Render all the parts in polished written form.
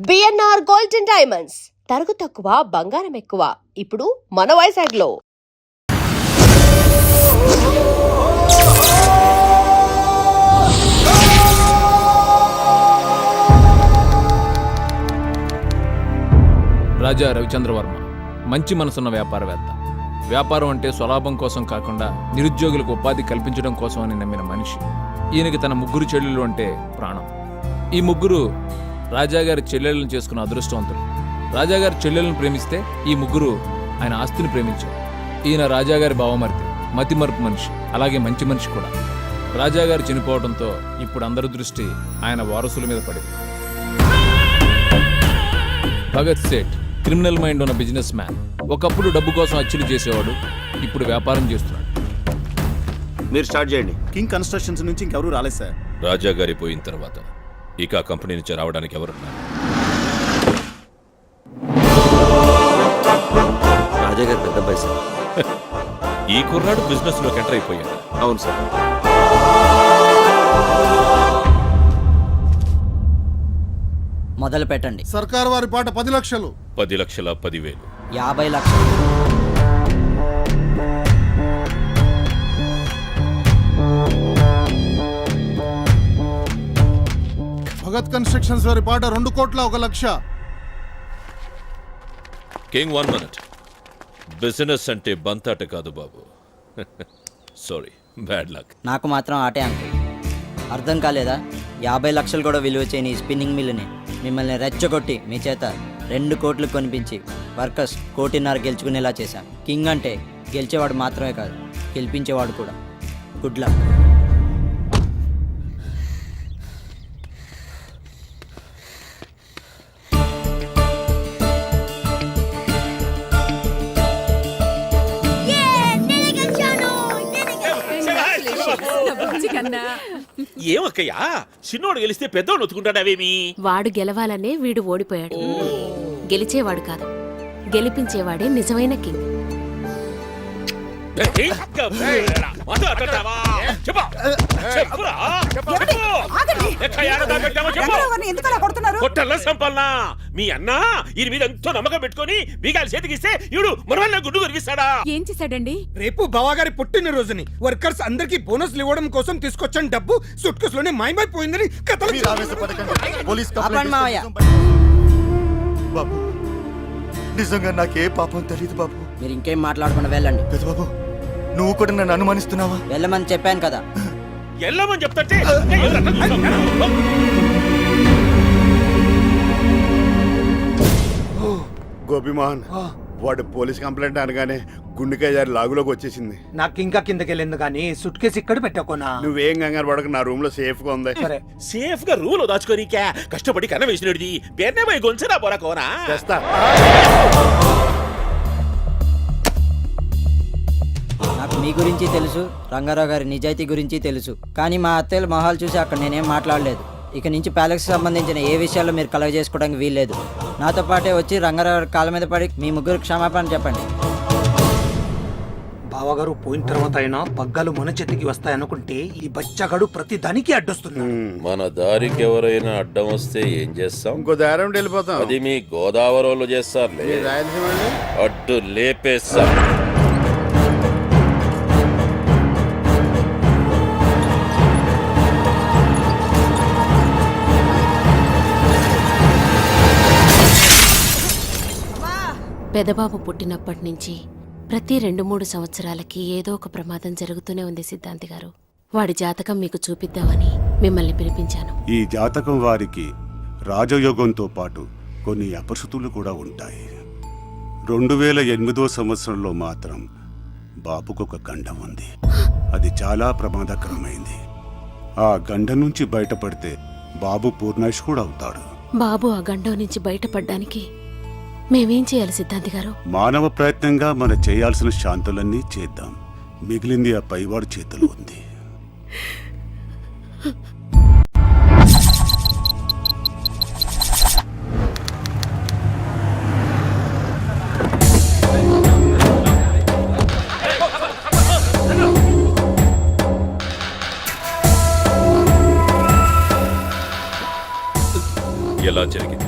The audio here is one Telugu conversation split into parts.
బిఎన్ఆర్ గోల్డ్ అండ్ డైమండ్స్ తరుగు తక్కువ బంగారం ఎక్కువ ఇప్పుడు మన వైజాగ్లో. రాజా రవిచంద్రవర్మ మంచి మనసున్న వ్యాపారవేత్త. వ్యాపారం అంటే స్వలాభం కోసం కాకుండా నిరుద్యోగులకు ఉపాధి కల్పించడం కోసం అని నమ్మిన మనిషి. ఈయనకి తన ముగ్గురు చెల్లెళ్ళు అంటే ప్రాణం. ఈ ముగ్గురు రాజాగారి చెల్లెళ్ళను చేసుకున్న అదృష్టవంతులు. రాజాగారి చెల్లెలను ప్రేమిస్తే ఈ ముగ్గురు ఆయన ఆస్తిని ప్రేమించారు. ఈయన రాజాగారి బావమరిది, మతిమరుపు మనిషి, అలాగే మంచి మనిషి కూడా. రాజాగారు చనిపోవడంతో ఇప్పుడు అందరి దృష్టి ఆయన వారసుల మీద పడింది. భగత్ సేఠ్ క్రిమినల్ మైండ్ ఉన్న బిజినెస్ మ్యాన్. ఒకప్పుడు డబ్బు కోసం అచ్చులు చేసేవాడు, ఇప్పుడు వ్యాపారం చేస్తున్నాడు. మీరు స్టార్ట్ చేయండి. కింగ్ కన్స్ట్రక్షన్స్ నుంచి ఇంకెవరూ రాలేదు సార్. రాజా గారి పోయిన తర్వాత ఇక ఆ కంపెనీ నుంచి రావడానికి ఎవరున్నారు? రాజా గారు పెద్ద అబ్బాయి సార్. ఈ కుర్రాడు బిజినెస్ లోకి ఎంటర్ అయిపోయాడు. అవును సార్. మొదలు పెట్టండి. సర్కారు వారి పాట 10 లక్షలు. 10,10,10,000. 50 లక్షలు. భగత్ కన్స్ట్రక్షన్స్ వారి పాట 2,01,00,000. King 1 minute. బిజినెస్ అంటే బంతాట కాదు బాబు. Sorry, bad luck. నాకు మాత్రం ఆటే అంకుల్. అర్థం కాలేదా? 50 లక్షలు కూడా విలువ చేయని స్పిన్నింగ్ మిల్లుని మిమ్మల్ని రెచ్చగొట్టి మీ చేత 2 కోట్లు కొనిపించి వర్కర్స్ 1,50,00,000 గెలుచుకునేలా చేశాను. కింగ్ అంటే గెలిచేవాడు మాత్రమే కాదు, గెలిపించేవాడు కూడా. Good luck. ఏమక్కయ్యా, చిన్నోడు గెలిస్తే పెద్దోడు ఒత్తుకుంటాడావేమి? వాడు గెలవాలనే వీడు ఓడిపోయాడు. గెలిచేవాడు కాదు, గెలిపించేవాడే నిజమైన కింగ్. మీ అన్న ఈయన మీద ఎంతో నమ్మకం పెట్టుకుని బీగాలు చేతికిస్తే ఈడు మనవల్ల గుడ్డు కనిపిస్తాడా? ఏం చేశాడండి? రేపు బావగారి పుట్టిన రోజుని వర్కర్స్ అందరికి బోనస్లు ఇవ్వడం కోసం తీసుకొచ్చిన డబ్బు సూట్ కేసు లోనే మాయమైపోయిందని కథలు. బాబు, నిజంగా నాకే పాపం తెలియదు బాబు. మీరు ఇంకేం మాట్లాడకుండా వెళ్ళండి. బాబు, నువ్వు కూడా నన్ను అనుమానిస్తున్నావా? వెళ్ళమని చెప్పాను కదా. ఎల్లమని చెప్తాంటే గోపిమోహన్, వాడు పోలీస్ కంప్లైంట్ అనగానే గుండెకాయ జారి లాగులోకి వచ్చేసింది. నాకు ఇంకా కిందకెళ్ళింది కానీ సూట్ కేసు ఇక్కడ పెట్టకోనా. నువ్వేం కంగారు పడక, నా రూమ్ లో సేఫ్ గా ఉంది. సరే, సేఫ్ గా రూల్ దాచుకోనికా కష్టపడి కన్న వేసినది పేరునే పోయి గొంచరా పోరా కోనా చేస్తా. నాకు మీ గురించి తెలుసు, రంగారావు గారి నిజాయితీ గురించి తెలుసు. కానీ మా అత్తయ్యల మొహాలు చూసి అక్కడ నేనేం మాట్లాడలేదు. ఇక నుంచి ప్యాలెక్స్ సంబంధించిన ఏ విషయాల్లో మీరు కలవ చేసుకోవడానికి వీల్లేదు. నాతో పాటే వచ్చి రంగారావు కాళ్ళ మీద పడి మీ ముగ్గురు క్షమాపణ చెప్పండి. బావగారు పోయిన తర్వాత అయినా పగ్గాలు మన చేతికి వస్తాయనుకుంటే ఈ బచ్చగాడు ప్రతి దానికి అడ్డొస్తున్నాడు. మన దారికి ఎవరైనా అడ్డం వస్తే ఏం చేస్తాం? ఇంకో దారం వెళ్ళిపోతాం. అది మీ గోదావరి వాళ్ళు చేస్తారులే. అడ్డు లేపేస్తాం. పెదబాబు పుట్టినప్పటి నుంచి ప్రతి 2-3 సంవత్సరాలకి ఏదో ఒక ప్రమాదం జరుగుతూనే ఉంది సిద్ధాంతి గారు. వాడి జాతకం మీకు చూపిద్దామని మిమ్మల్ని పిలిపించాను. ఈ జాతకం వారికి రాజయోగంతో పాటు కొన్ని అపశృతులు కూడా ఉంటాయి. 2008వ సంవత్సరంలో మాత్రం బాబుకొక గండం ఉంది. అది చాలా ప్రమాదకరమైంది. ఆ గండం నుంచి బయటపడితే బాబు పూర్ణాయుష్కుడు అవుతాడు. బాబు ఆ గండం నుంచి బయటపడ్డానికి మేమేం చేయాలి సిద్ధాంతి గారు? మానవ ప్రయత్నంగా మనం చేయాల్సిన శాంతులన్నీ చేద్దాం. మిగిలింది ఆ పైవాడి చేతిలో ఉంది. ఎలా జరిగింది?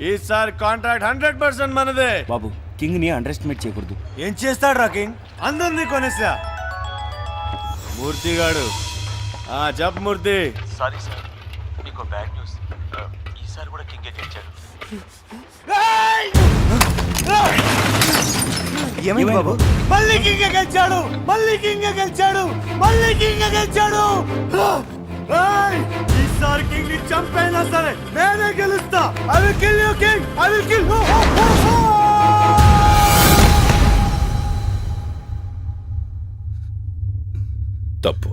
ఈసారి కాంట్రాక్ట్ 100% మనదే. బాబు కింగ్ ని అండర్ ఎస్టిమేట్ చేయకూడదు. ఏం చేస్తాడు రా కింగ్? అందరినీ కొనేసా. మూర్తి గాడు జప్ మూర్తి. సారీ సార్, మీకు బ్యాడ్ న్యూస్. ఈసారి కూడా కింగే గెలిచాడు. ఏమైంది బాబు? మళ్ళీ కింగే గెలిచాడు, మళ్ళీ కింగే గెలిచాడు, మళ్ళీ కింగే గెలిచాడు. ఈసారి కింగ్ ని చంపైనా సరే నేనే గెలుస్తా. I will kill you king, I will kill you. తప్పు.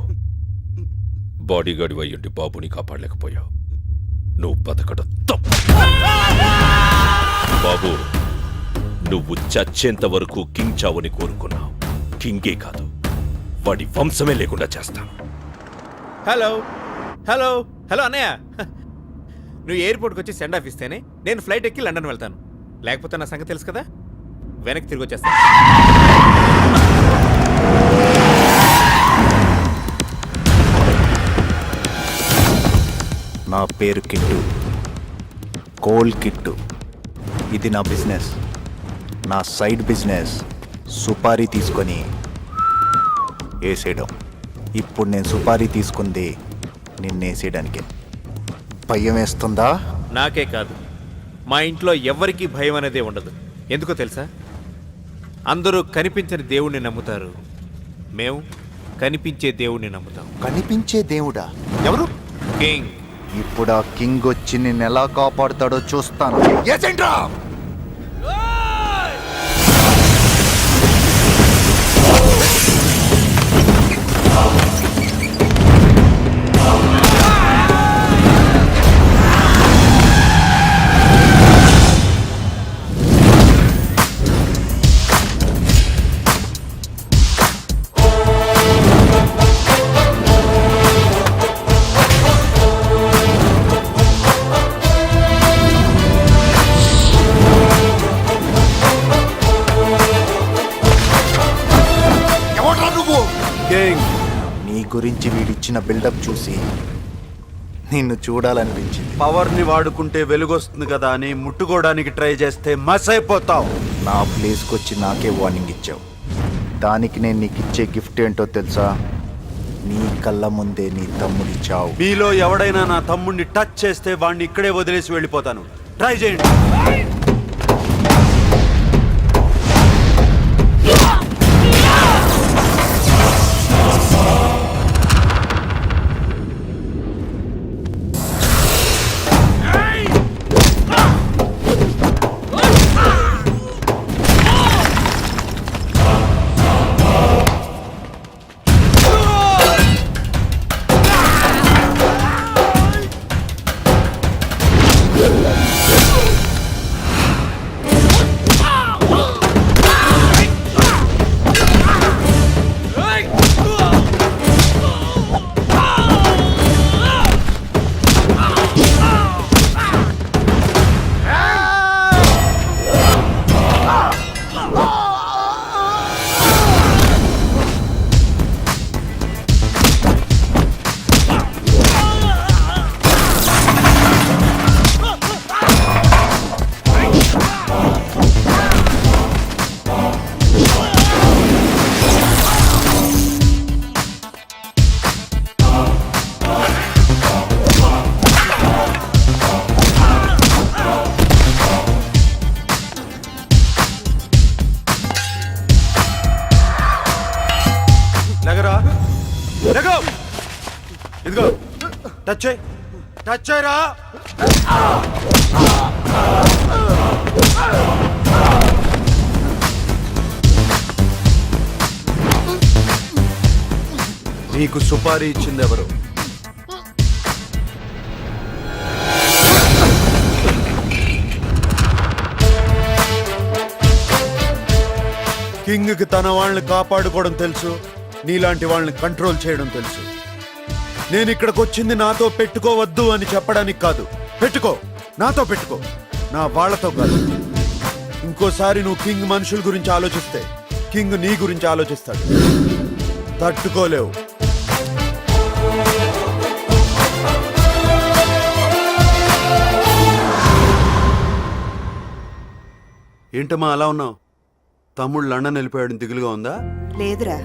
బాడీగార్డ్ అయ్యుండి బాబుని కాపాడలేకపోయావు. నువ్వు బతకడం తప్పు. బాబు, నువ్వు చచ్చేంత వరకు కింగ్ చావుని కోరుకున్నావు. కింగే కాదు, వాడి వంశమే లేకుండా చేస్తాను. హలో హలో హలో అన్నయ్య, నువ్వు ఎయిర్పోర్ట్కి వచ్చి సెండ్ ఆఫ్ ఇస్తేనే నేను ఫ్లైట్ ఎక్కి లండన్ వెళ్తాను. లేకపోతే నా సంగతి తెలుసు కదా, వెనక్కి తిరిగి వచ్చేస్తాను. నా పేరు కిట్టు, కోల్ కిట్టు. ఇది నా బిజినెస్. నా సైడ్ బిజినెస్ సుపారీ తీసుకొని వేసేయడం. ఇప్పుడు నేను సుపారీ తీసుకుంది నిన్నేసేయడానికే. భయం వేస్తుందా? నాకే కాదు, మా ఇంట్లో ఎవ్వరికీ భయం అనేదే ఉండదు. ఎందుకో తెలుసా? అందరూ కనిపించని దేవుణ్ణి నమ్ముతారు, మేము కనిపించే దేవుణ్ణి నమ్ముతాం. కనిపించే దేవుడా? ఎవరు? కింగ్. ఇప్పుడు ఆ కింగ్ వచ్చి నిన్ను ఎలా కాపాడుతాడో చూస్తాను. నీ గురించి వీడిచ్చిన బిల్డప్ చూసి నిన్ను చూడాలనిపించింది. పవర్ ని వాడుకుంటే వెలుగొస్తుంది కదా అని ముట్టుకోవడానికి ట్రై చేస్తే మస్ అయిపోతావు. నా ప్లేస్కి వచ్చి నాకే వార్నింగ్ ఇచ్చావు. దానికి నేను నీకు ఇచ్చే గిఫ్ట్ ఏంటో తెలుసా? నీ కళ్ళ ముందే నీ తమ్ముడి చావు. మీలో ఎవడైనా నా తమ్ముడిని టచ్ చేస్తే వాడిని ఇక్కడే వదిలేసి వెళ్ళిపోతాను. ట్రై చేయండి. ఇదిగో టచ్ చేయి, టచ్ చేయరా. నీకు సుపారీ ఇచ్చింది ఎవరు? కింగ్కి తన వాళ్ళని కాపాడుకోవడం తెలుసు, నీలాంటి వాళ్ళని కంట్రోల్ చేయడం తెలుసు. నేను ఇక్కడికి వచ్చింది నాతో పెట్టుకోవద్దు అని చెప్పడానికి కాదు. పెట్టుకో, నాతో పెట్టుకో, నా వాళ్ళతో కాదు. ఇంకోసారి నువ్వు కింగ్ మనుషుల గురించి ఆలోచిస్తే కింగ్ నీ గురించి ఆలోచిస్తాడు. తట్టుకోలేవు. ఏంటమ్మా అలా ఉన్నావు? తమ్ముడు లండన్ వెళ్ళిపోయాడు, దిగులుగా ఉందా? లేదురా,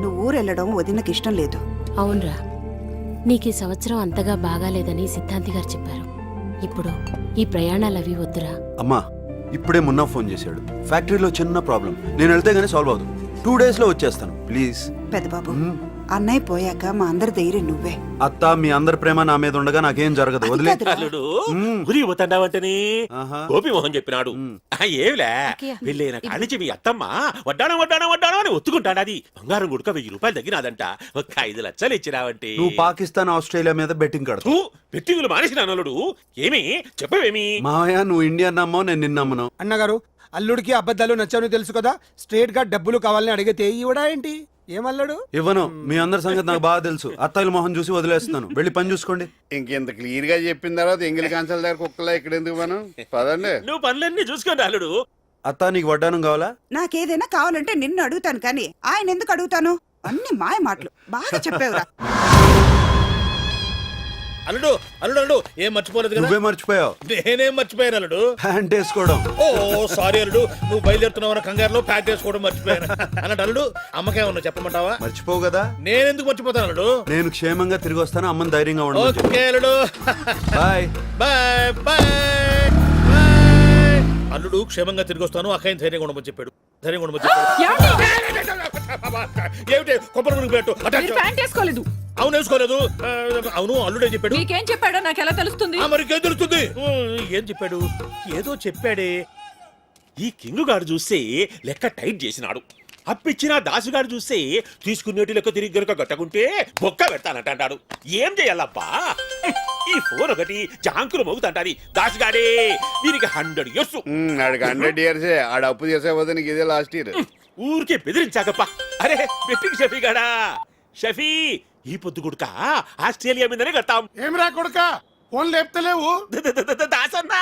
నువ్వు ఊరెళ్ళడం వదినకి ఇష్టం లేదు. అవునరా, నీకు ఈ సంవత్సరం అంతగా బాగాలేదని సిద్ధాంతి గారు చెప్పారు. ఇప్పుడు ఈ ప్రయాణాలు అవి వద్దురా. అమ్మా, ఇప్పుడే మున్నా ఫోన్ చేశాడు. ఫ్యాక్టరీలో చిన్న ప్రాబ్లం, నేను వెళ్తే గానీ సాల్వ్ అవుతుంది. 2 days లో వచ్చేస్తాను, ప్లీజ్. పెద్దబాబు, అన్నయ్య పోయాక మా అందరి ధైర్యం నువ్వే. అత్త, మీ అందరి ప్రేమ నా మీద ఉండగా నాకేం జరగదు, వదిలే. అల్లుడు గురి పోతాండావంటని ఆహా. గోపిమోహన్ చెప్పినాడు. ఏమిలే వెళ్ళైన కానించి మీ అత్తమ్మ వడ్డాణం వడ్డాణం వడ్డాణం అని ఒత్తుకుంటాడది. బంగారం గుడక 1000 రూపాయలు తగ్గినాదంట. ఒక 5 లక్షలు ఇచ్చినావంటే నువ్వు పాకిస్తాన్, ఆస్ట్రేలియా మీద బెట్టింగ్ కడతావు. పెట్టింగులు మానేసిన అల్లుడు. ఏమి చెప్పవేమి? మావయ్య, నువ్వు ఇండియా నమ్మవు, నేను నిన్న నమ్మను. అన్నగారు, అల్లుడికి అబద్ధాలు నచ్చవని తెలుసు కదా, స్ట్రేట్ గా డబ్బులు కావాలని అడిగితే ఇవ్వడా ఏంటి? ఏమల్లాడు? ఇవ్వను. మీ అందరి సంగతి నాకు బాగా తెలుసు. అత్తయ్యల మొహం చూసి వదిలేస్తున్నాను. వెళ్ళి పని చూసుకోండి. ఇంకెంత క్లియర్ గా చెప్పిన తర్వాత ఎంగిలి కాంచాల దగ్గర కుక్కలా ఇక్కడ ఎందుకు మనం పదండి. నువ్వు పనులన్నీ చూసుకోండి అల్లుడు. అత్త, నీకు వడ్డానం కావాలా? నాకేదైనా కావాలంటే నిన్ను అడుగుతాను, కానీ ఆయన ఎందుకు అడుగుతాను? అన్ని మాయ మాటలు. బాగా చెప్పావురా. అల్లుడు అల్లుడు అల్లుడు ఏం మర్చిపోలేదు కదా? నువ్వే మర్చిపోయావు. నేనేం మర్చిపోయాను అల్లుడు? ప్యాంట్ వేసుకోవడం. ఓ సారీ అల్లుడు, నువ్వు బయలుదేరుతున్నావు కంగారులో ప్యాక్ చేసుకోవడం మర్చిపోయాను. అన్నట్టు అల్లుడు, అమ్మకేమన్నా చెప్పమంటావా? మర్చిపోవు కదా. నేనెందుకు మర్చిపోతాను అల్లుడు? నేను క్షేమంగా తిరిగి వస్తాను, అమ్మని ధైర్యంగా ఉండదు. ఓకే అల్లుడు, బాయ్ బాయ్ బాయ్ బాయ్. అల్లుడు క్షేమంగా తిరిగి వస్తాను, అక్కయ్య ధైర్యంగా ఉండమని చెప్పాడు. ధైర్యంగా ఉండమని చెప్పాడు. ఏమిటి కొబ్బరి మునిగి పెట్టు? వేసుకోలేదు. అవును వేసుకోలేదు. అవును అల్లుడే చెప్పాడు. మీకేం చెప్పాడో నాకు ఎలా తెలుస్తుంది? మరికేం తెలుస్తుంది? ఏం చెప్పాడు? ఏదో చెప్పాడే. ఈ కింగ్ గారు చూస్తే లెక్క టైట్ చేసినాడు. అప్పిచ్చిన దాసుగాడు చూస్తే తీసుకునేటి లెక్క తిరిగి గనుక గట్టకుంటే బొక్క పెడతానంటాడు. ఏం చేయాలబ్బా? ఈ ఫోన్ ఒకటి జాంకులు మోగుతంటాది. దాసుగాడే దీనికి 100 years. ఆడికి 100 years. ఆడ అప్పు చేసే పోతే నీకు ఇదే లాస్ట్ ఇయర్. ఊరికే బెదిరించాకప్ప. అరే బెట్టింగ్ షఫీ గాడా. షఫీ, ఈ పొద్దు గుడక ఆస్ట్రేలియా మీదనే కట్టాం. ఏం రా కొడుక, ఫోన్ లేపుతలేవు? దాసన్నా,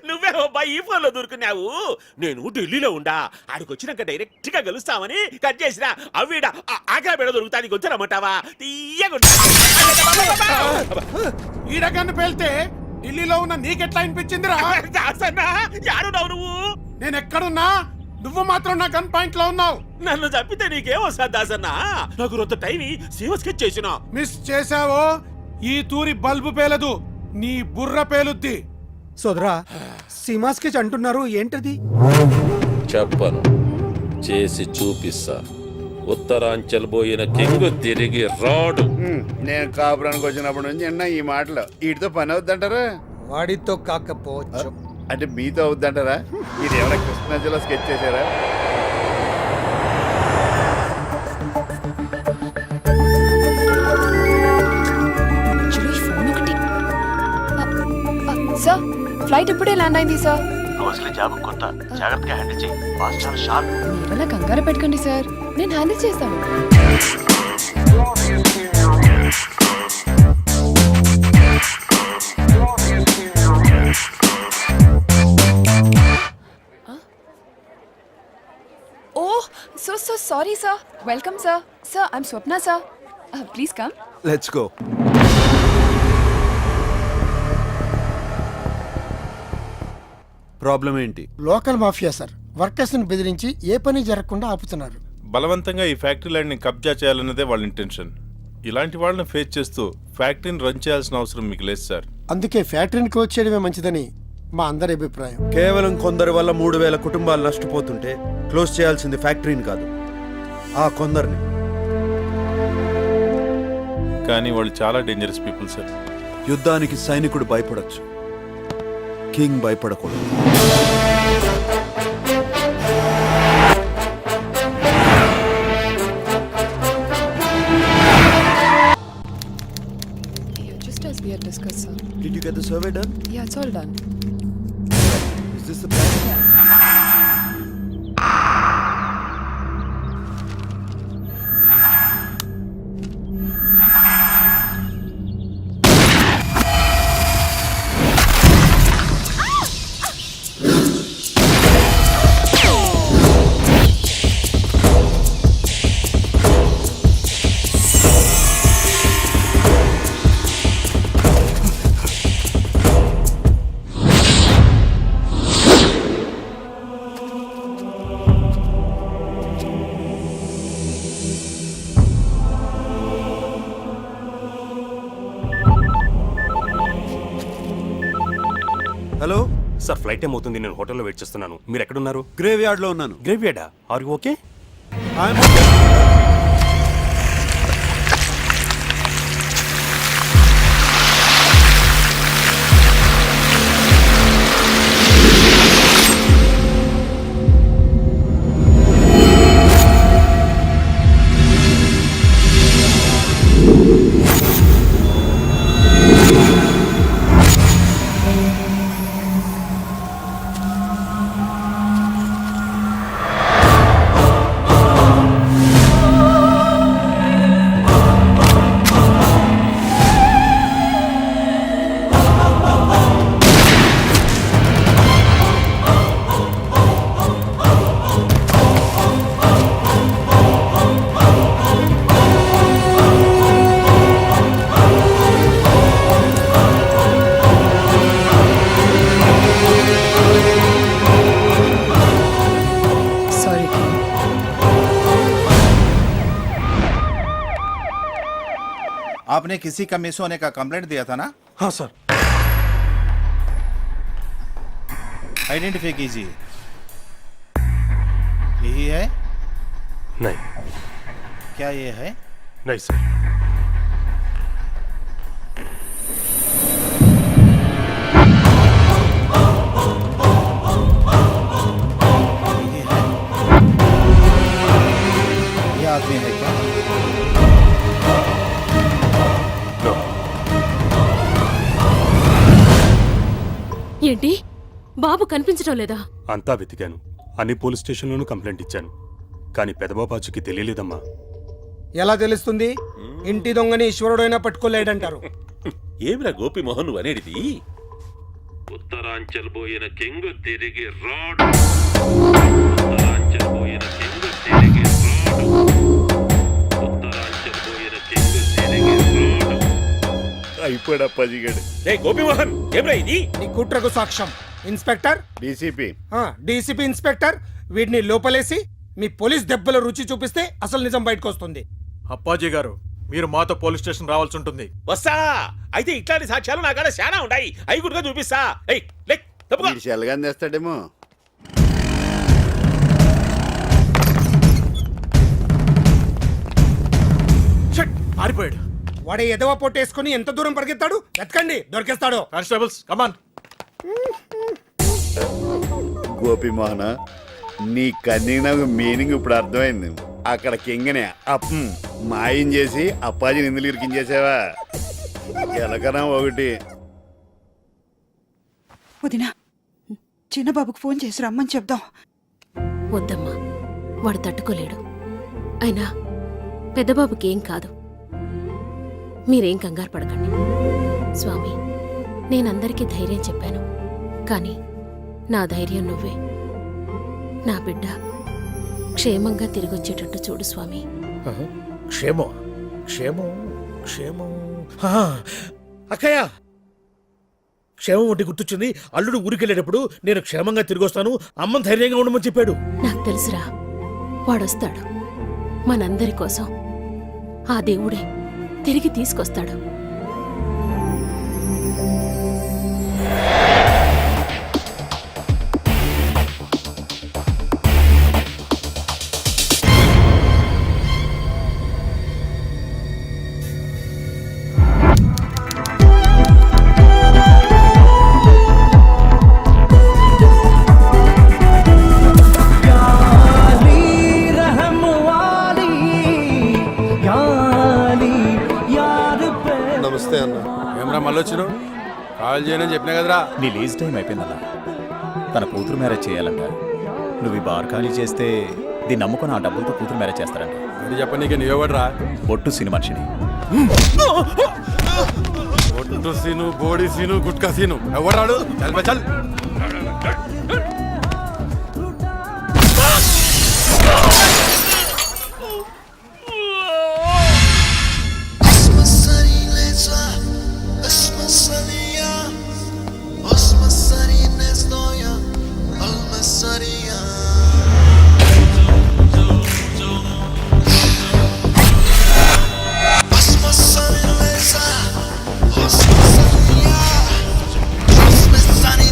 నువ్వే అబ్బా ఈ ఫోన్ లో దొరుకున్నావు. నేను ఢిల్లీలో ఉండా. ఆడికి వచ్చినాక డైరెక్ట్ గా కలుస్తామని కట్ చేసిన. అవిడ ఆగ్రా బెడ దొరుకుతానికి వచ్చారమ్మంటావా? తీయగుంటా. ఈడగాన్ని పేల్తే ఢిల్లీలో ఉన్న నీకెట్లా అనిపించిందిరా? దాసన్నా, యాడున్నావు నువ్వు? నేను ఎక్కడున్నా, నువ్వు మాత్రం నా గన్ పాయింట్ లో ఉన్నావు. నన్ను చంపితే నీకేం వస్తా దాసన్నా? నాకు రొంత టైం సేవ స్కెచ్ చేసిన. మిస్ చేసావో ఈ తూరి బల్బు పేలదు, నీ బుర్ర పేలుద్ది. సోదరా, సీమా స్కెచ్ అంటున్నారు, ఏంటది? చెప్పను, చేసి చూపిస్తా. ఉత్తరాంచల్ పోయిన కింగ్ తిరిగి రాడు. నేను కాపురానికి వచ్చినప్పటి నుంచి విన్నా ఈ మాటలు. వీటితో పని అవుద్దంటారా? వాడితో కాకపోవచ్చు. అంటే మీతో అవుద్దంటారా? ఇది ఎవరైనా కృష్ణా జిల్లా స్కెచ్ చేశారా? సార్, ఫ్లైట్ ఇప్పుడే ల్యాండ్ అయింది సార్. మీరలా కంగారు పెట్టకండి సార్, నేను హ్యాండిల్ చేస్తాను. Oh, so sorry sir. Welcome sir. Sir, I'm Swapna sir. Please come. Let's go. Problem ఏంటి? లోకల్ మాఫియా సార్, వర్కర్స్ ని బెదిరించి ఏ పని జరగకుండా ఆపుతున్నారు. బలవంతంగా ఈ ఫ్యాక్టరీ ల్యాండ్ని కబ్జా చేయాలన్నదే వాళ్ళ ఇంటెన్షన్. ఇలాంటి వాళ్ళని ఫేస్ చేస్తూ ఫ్యాక్టరీని రన్ చేయాల్సిన అవసరం మీకు లేదు సార్. అందుకే ఫ్యాక్టరీని క్లోజ్ చేయడమే మంచిదని మా అందరి అభిప్రాయం. కేవలం కొందరి వల్ల 3000 కుటుంబాలు నష్టపోతుంటే క్లోజ్ చేయాల్సింది ఫ్యాక్టరీని కాదు, ఆ కొందరిని. కానీ వాళ్ళు చాలా డేంజరస్ పీపుల్ సార్. యుద్ధానికి సైనికుడు భయపడొచ్చు, కింగ్ భయపడకూడదు. Just as we had discussed, sir. Did you get the survey done? Yeah, it's all done. Is this the plan? Hello sir flight time అవుతుంది, నేను హోటల్లో వెయిట్ చేస్తున్నాను. మీరు ఎక్కడున్నారు? గ్రేవ్ యార్డ్ లో ఉన్నాను. గ్రేవ్ యార్డా? Are you okay? I'm Sorry. आपने किसी का मिस होने का कंप्लेंट दिया था ना? हाँ सर. आइडेंटिफाई कीजिए. यही है? नहीं. क्या ये है? नहीं सर. ये है? ये आदमी है क्या? ఏంటి బాబు కనిపించడం లేదా? అంతా వెతికాను, అన్ని పోలీస్ స్టేషన్లోనూ కంప్లైంట్ ఇచ్చాను, కానీ పెదబాబాచుకి తెలియలేదమ్మా. ఎలా తెలుస్తుంది? ఇంటి దొంగని ఈశ్వరుడైనా పట్టుకోలేడంటారు. ఏమిరా గోపిమోహన్ నువ్వు అనేటిది? ఉత్తరాంచల్ పోయిన కింగ్ తిరిగి రాడు. ఉత్తరాంచల్ పోయిన కింగ్ తిరిగి రాడు. ఉత్తరాంచల్ పోయిన కింగ్ తిరిగి రాడు. అయిపోయాడు పజిగాడు. రే గోపిమోహన్ ఏమిరా ఇది? నీ కుట్రకు సాక్ష్యం ఇన్స్పెక్టర్, డీసీపీ డీసీపీ ఇన్స్పెక్టర్, వీటిని లోపలేసి మీ పోలీస్ దెబ్బల రుచి చూపిస్తే అసలు నిజం బయటకు వస్తుంది. అప్పాజీ గారు, మీరు మాతో పోలీస్ స్టేషన్ రావాల్సి ఉంటుంది. వస్తా. అయితే ఇట్లాంటి సాక్ష్యాలు నా కాడ చాలా ఉన్నాయి, అవి కూడా చూపిస్తా. ఏయ్ లే తప్పుకో. చెల్లగా తెస్తాడేమో. పారిపోయాడు. వాడే ఎదవ పొట్టేసుకుని ఎంత దూరం పరిగెత్తాడు? ఎత్కండి, దొరికేస్తాడు. Constables come on. గోపిమోహన, నీ కన్నీన మీనింగ్ ఇప్పుడు అర్థమైంది. అక్కడ కింగనే మాయం చేసి అప్పాజీని ఇందులో ఇరికించేసావా? ఎలకనా ఒకటి. వదినా, చిన్నబాబుకు ఫోన్ చేసి రమ్మని చెప్దాం. వద్దమ్మా, వాడు తట్టుకోలేడు. అయినా పెద్దబాబుకి ఏం కాదు, మీరేం కంగారు పడకండి. స్వామి, నేనందరికీ ధైర్యం చెప్పాను, కానీ నా ధైర్యం నువ్వే. నా బిడ్డ క్షేమంగా తిరిగొచ్చేటట్టు చూడు స్వామి. క్షేమం క్షేమం క్షేమం. అక్కయ్య, క్షేమం ఒకటి గుర్తొచ్చింది. అల్లుడు ఊరికెళ్ళేటప్పుడు నేను క్షేమంగా తిరిగి వస్తాను, అమ్మని ధైర్యంగా ఉండమని చెప్పాడు. నాకు తెలుసురా, వాడొస్తాడు. మనందరి కోసం ఆ దేవుడే తిరిగి తీసుకొస్తాడు. నమస్తే అన్న. ఏమరా మళ్ళీ వచ్చినావు? కాల్ చేయనని చెప్పినా కదరా. నీ లీజ్ టైం అయిపోయిందన్న. తన కూతురు మ్యారేజ్ చేయాలంట. నువ్వు ఈ బార్ ఖాళీ చేస్తే దీన్ని నమ్ముకొని ఆ డబ్బులతో కూతురు మ్యారేజ్ చేస్తారంట. ఇది చెప్పనీకి నీవెవడరా? బొట్టు సిని మనిషిని. ఒట్టు సీను, బోడి సీను, గుట్కా సీను ఎవడాడు? చల్ బే చల్. Sunny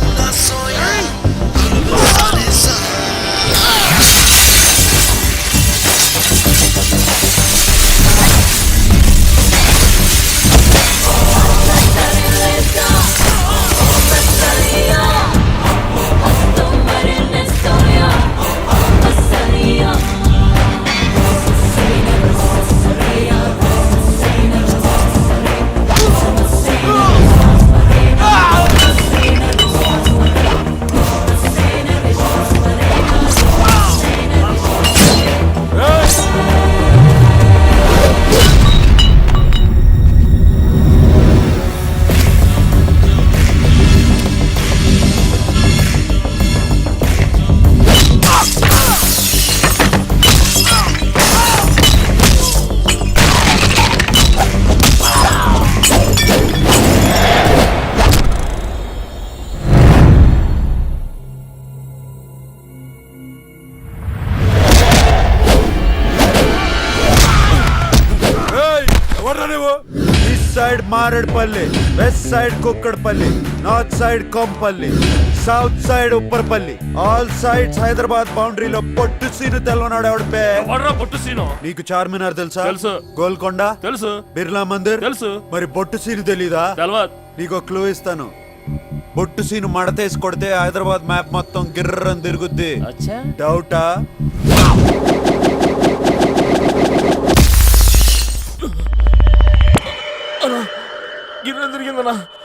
Marredpally, west side Kukatpally, north side Kompally, south side Upparpally, all sides Hyderabad బౌండరీలో పొట్టు సీను తెల్లనాడు ఎవడు బే? పొట్టు సీను నీకు చార్మినార్ తెలుసా? తెలుసు. గోల్కొండ తెలుసు. బిర్లా మందిర్ తెలుసు. మరి బొట్టు సీను తెలీదా? తెలవద్. నీకు క్లూ ఇస్తాను. బొట్టు సీను మడతేసి కొడితే హైదరాబాద్ మ్యాప్ మొత్తం గిర్రని తిరుగుద్ది. డౌటా?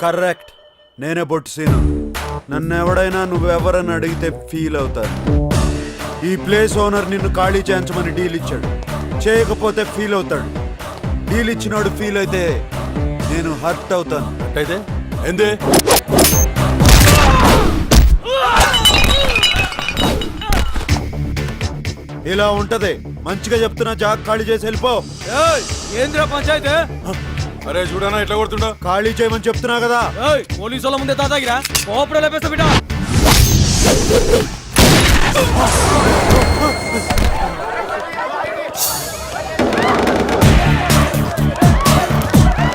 కరెక్ట్, నేనే బొట్టు సీను. నన్ను ఎవడైనా నువ్వెవరని అడిగితే ఫీల్ అవుతారు. ఈ ప్లేస్ ఓనర్ నిన్ను ఖాళీ చేయించమని డీల్ ఇచ్చాడు, చేయకపోతే ఫీల్ అవుతాడు. డీల్ ఇచ్చినాడు ఫీల్ అయితే నేను హర్ట్ అవుతాను. అయితే ఏంది? ఇలా ఉంటది. మంచిగా చెప్తున్నా, జాగ్ ఖాళీ చేసి వెళ్ళిపో. ఏంద్రా పంచాయతీ? అరే చూడనా ఎట్లా కొడుతుండో. ఖాళీ చేయమని చెప్తున్నా కదా. పోలీసు వాళ్ళ ముందే తాతాగిరా కోపడే లేపేస్తా బిడ్డ.